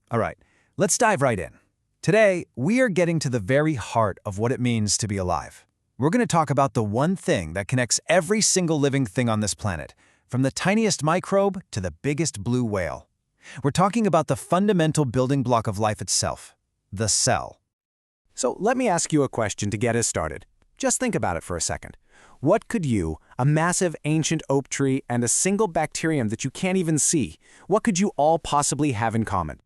All right, let's dive right in. Today, we are getting to the very heart of what it means to be alive. We're going to talk about the one thing that connects every single living thing on this planet, from the tiniest microbe to the biggest blue whale. We're talking about the fundamental building block of life itself, the cell. So let me ask you a question to get us started. Just think about it for a second. What could you, a massive ancient oak tree, and a single bacterium that you can't even see, what could you all possibly have in common?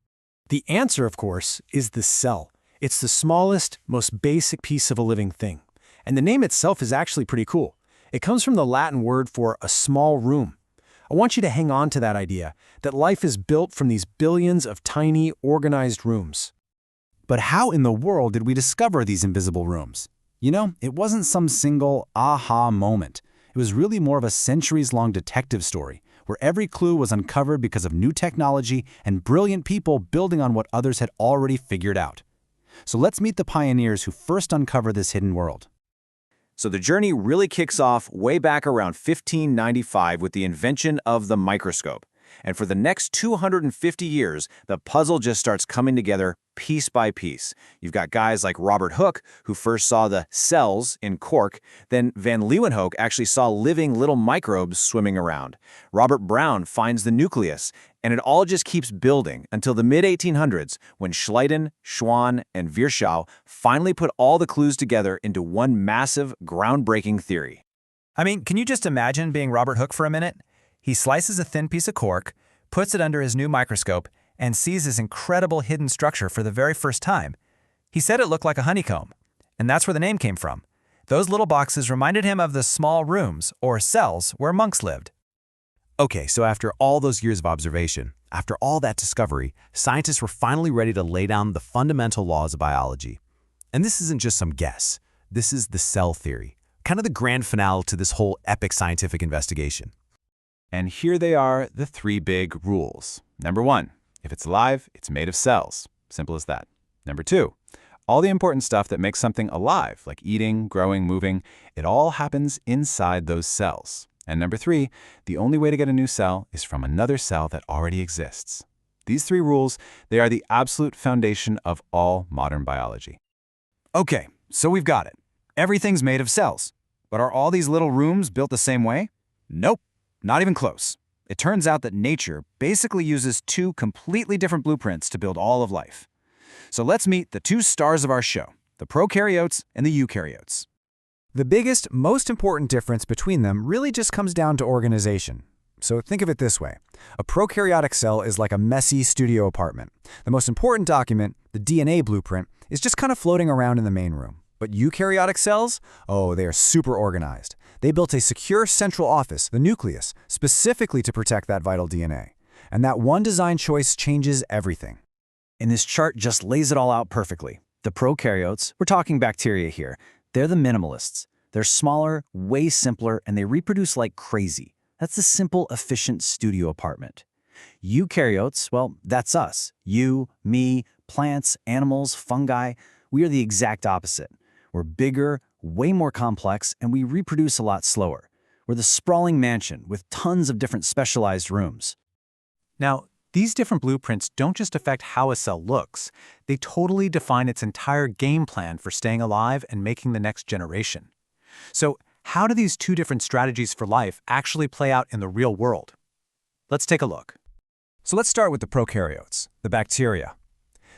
The answer, of course, is the cell. It's the smallest, most basic piece of a living thing. And the name itself is actually pretty cool. It comes from the Latin word for a small room. I want you to hang on to that idea, that life is built from these billions of tiny, organized rooms. But how in the world did we discover these invisible rooms? You know, it wasn't some single aha moment. It was really more of a centuries-long detective story, where every clue was uncovered because of new technology and brilliant people building on what others had already figured out. So let's meet the pioneers who first uncovered this hidden world. So the journey really kicks off way back around 1595 with the invention of the microscope. And for the next 250 years, the puzzle just starts coming together piece by piece. You've got guys like Robert Hooke, who first saw the cells in cork, then Van Leeuwenhoek actually saw living little microbes swimming around. Robert Brown finds the nucleus, and it all just keeps building until the mid-1800s, when Schleiden, Schwann, and Virchow finally put all the clues together into one massive, groundbreaking theory. I mean, can you just imagine being Robert Hooke for a minute? He slices a thin piece of cork, puts it under his new microscope, and sees this incredible hidden structure for the very first time. He said it looked like a honeycomb, and that's where the name came from. Those little boxes reminded him of the small rooms, or cells, where monks lived. Okay, so after all those years of observation, after all that discovery, scientists were finally ready to lay down the fundamental laws of biology. And this isn't just some guess. This is the cell theory, kind of the grand finale to this whole epic scientific investigation. And here they are, the three big rules. Number one, if it's alive, it's made of cells. Simple as that. Number two, all the important stuff that makes something alive, like eating, growing, moving, it all happens inside those cells. And number three, the only way to get a new cell is from another cell that already exists. These three rules, they are the absolute foundation of all modern biology. Okay, so we've got it. Everything's made of cells. But are all these little rooms built the same way? Nope. Not even close. It turns out that nature basically uses two completely different blueprints to build all of life. So let's meet the two stars of our show, the prokaryotes and the eukaryotes. The biggest, most important difference between them really just comes down to organization. So think of it this way. A prokaryotic cell is like a messy studio apartment. The most important document, the DNA blueprint, is just kind of floating around in the main room. But eukaryotic cells? Oh, they are super organized. They built a secure central office, the nucleus, specifically to protect that vital DNA. And that one design choice changes everything. And this chart just lays it all out perfectly. The prokaryotes, we're talking bacteria here, they're the minimalists. They're smaller, way simpler, and they reproduce like crazy. That's the simple, efficient studio apartment. Eukaryotes, well, that's us. You, me, plants, animals, fungi. We are the exact opposite. We're bigger, way more complex, and we reproduce a lot slower. We're the sprawling mansion with tons of different specialized rooms. Now, these different blueprints don't just affect how a cell looks, they totally define its entire game plan for staying alive and making the next generation. So, how do these two different strategies for life actually play out in the real world? Let's take a look. So let's start with the prokaryotes, the bacteria.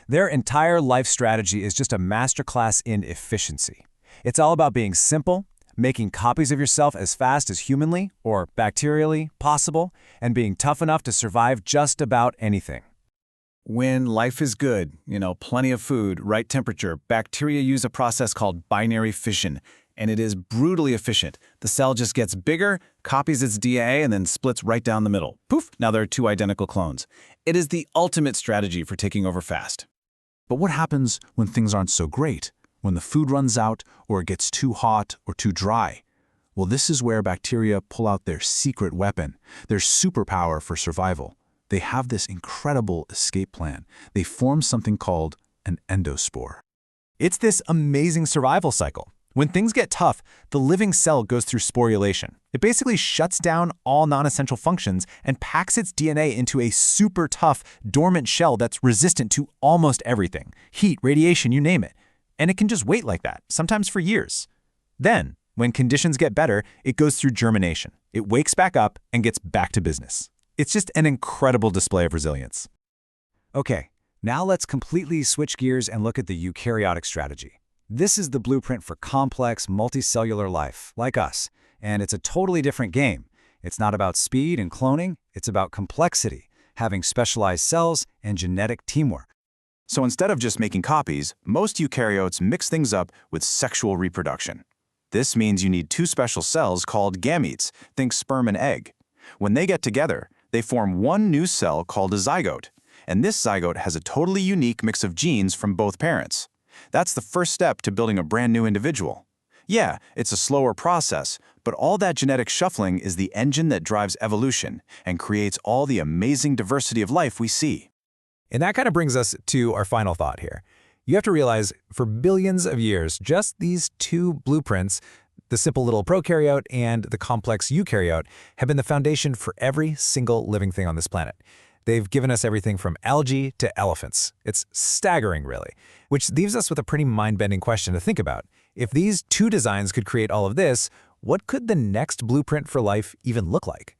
Their entire life strategy is just a masterclass in efficiency. It's all about being simple, making copies of yourself as fast as humanly, or bacterially, possible, and being tough enough to survive just about anything. When life is good, plenty of food, right temperature, bacteria use a process called binary fission, and it is brutally efficient. The cell just gets bigger, copies its DNA, and then splits right down the middle. Poof, now there are two identical clones. It is the ultimate strategy for taking over fast. But what happens when things aren't so great? When the food runs out, or it gets too hot or too dry? Well, this is where bacteria pull out their secret weapon, their superpower for survival. They have this incredible escape plan. They form something called an endospore. It's this amazing survival cycle. When things get tough, the living cell goes through sporulation. It basically shuts down all non-essential functions and packs its DNA into a super tough, dormant shell that's resistant to almost everything. Heat, radiation, you name it. And it can just wait like that, sometimes for years. Then, when conditions get better, it goes through germination. It wakes back up and gets back to business. It's just an incredible display of resilience. Okay, now let's completely switch gears and look at the eukaryotic strategy. This is the blueprint for complex, multicellular life, like us. And it's a totally different game. It's not about speed and cloning, it's about complexity, having specialized cells and genetic teamwork. So instead of just making copies, most eukaryotes mix things up with sexual reproduction. This means you need two special cells called gametes, think sperm and egg. When they get together, they form one new cell called a zygote. And this zygote has a totally unique mix of genes from both parents. That's the first step to building a brand new individual. Yeah, it's a slower process, but all that genetic shuffling is the engine that drives evolution and creates all the amazing diversity of life we see. And that kind of brings us to our final thought here. You have to realize, for billions of years, just these two blueprints, the simple little prokaryote and the complex eukaryote, have been the foundation for every single living thing on this planet. They've given us everything from algae to elephants. It's staggering, really. Which leaves us with a pretty mind-bending question to think about. If these two designs could create all of this, what could the next blueprint for life even look like?